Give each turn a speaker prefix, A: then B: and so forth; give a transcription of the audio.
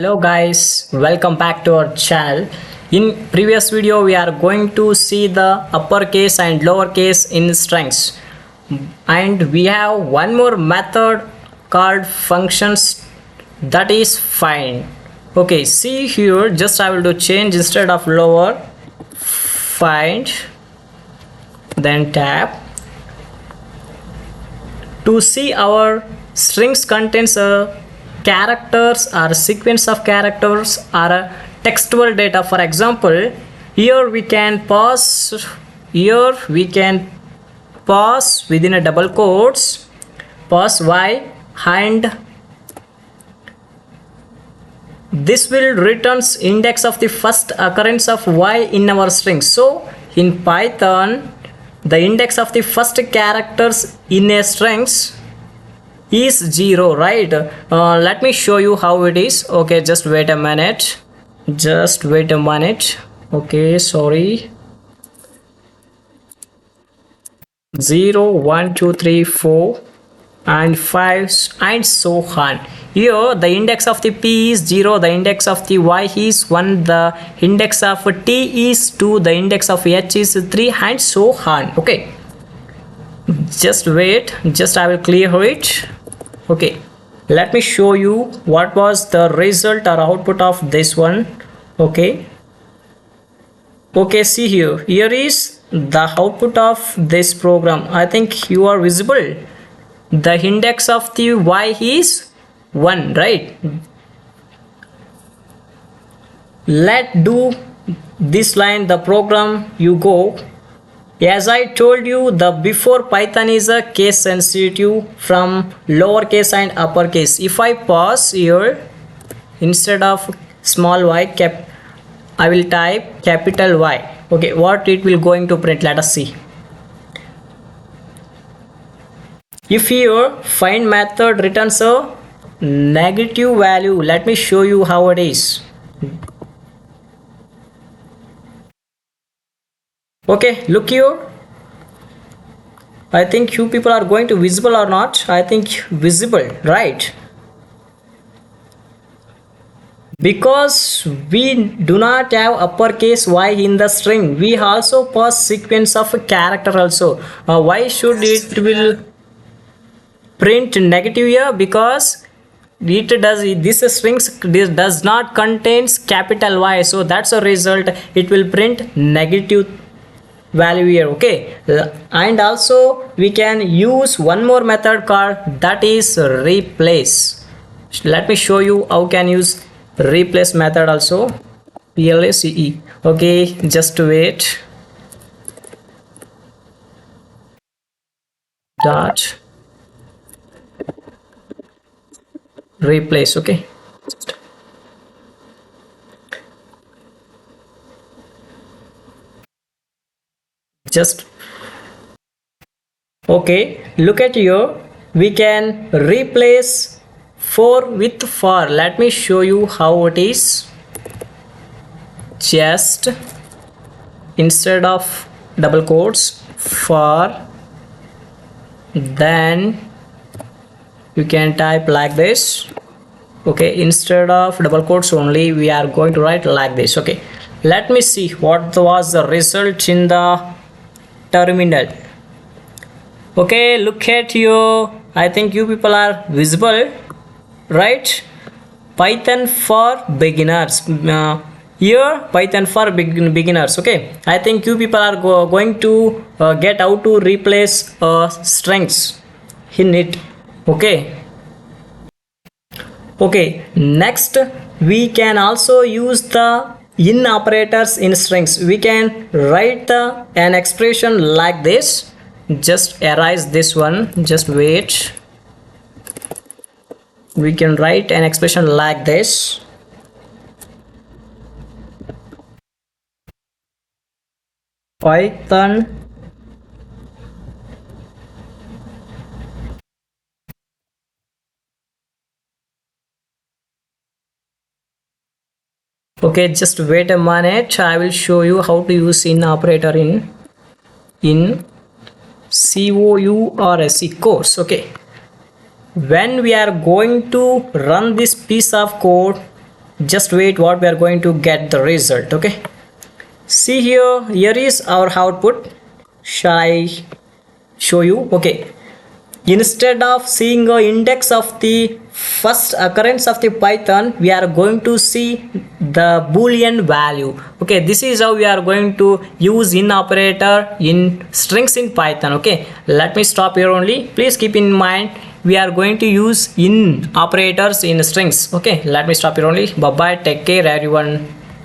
A: Hello guys, welcome back to our channel. In previous video we are going to see the uppercase and lowercase in strings, and we have one more method called functions, that is find. Okay, see here, just I will do change, instead of lower, find, then tab. To see our strings contains a characters or sequence of characters or a textual data. For example, here we can pause within a double quotes, pause y, and this will returns index of the first occurrence of y in our string. So in Python, the index of the first characters in a strings is 0, right? Let me show you how it is. Okay, just wait a minute. Okay, sorry. 0 1 2 3 4 and 5 and so on. Here the index of the p is 0, the index of the y is 1, the index of t is 2, the index of h is 3, and so on. Okay, just wait, just I will clear it. Okay, let me show you what was the result or output of this one. Okay, see here is the output of this program. I think you are visible. The index of the y is 1, right? Let do this line, the program you go. As I told you, the before Python is a case sensitive from lowercase and uppercase. If I pause here, instead of small y, I will type capital Y. Okay, what it will going to print? Let us see. If here find method returns a negative value, let me show you how it is. Okay, look here. I think you people are going to visible or not. I think visible, right? Because we do not have uppercase y in the string, we also pass sequence of a character also. Why should it will print negative here? Because this strings does not contains capital Y, so that's a result it will print negative value here. Okay, and also we can use one more method called, that is replace. Let me show you how can use replace method also. place. Okay, just wait. Dot replace. Okay, just okay, look at here, we can replace 4 with for. Let me show you how it is. Just instead of double quotes, for, then you can type like this. Okay, instead of double quotes only, we are going to write like this. Okay, let me see what was the result in the terminal. Okay, look at you. I think you people are visible, right? Python for beginners. Here Python for beginners. Okay, I think you people are going to get how to replace strings in it. Okay, next we can also use the in operators in strings. We can write an expression like this. Just erase this one, just wait. We can write an expression like this. Python okay, just wait a minute. I will show you how to use in operator in course. Okay, when we are going to run this piece of code, just wait what we are going to get the result. Okay, see here is our output. Shall I show you? Okay, instead of seeing a index of the first occurrence of the python, we are going to see the boolean value. Okay, this is how we are going to use in operator in strings in python. Okay, let me stop here only. Please keep in mind we are going to use in operators in strings. Okay, let me stop here only. Bye bye, take care everyone.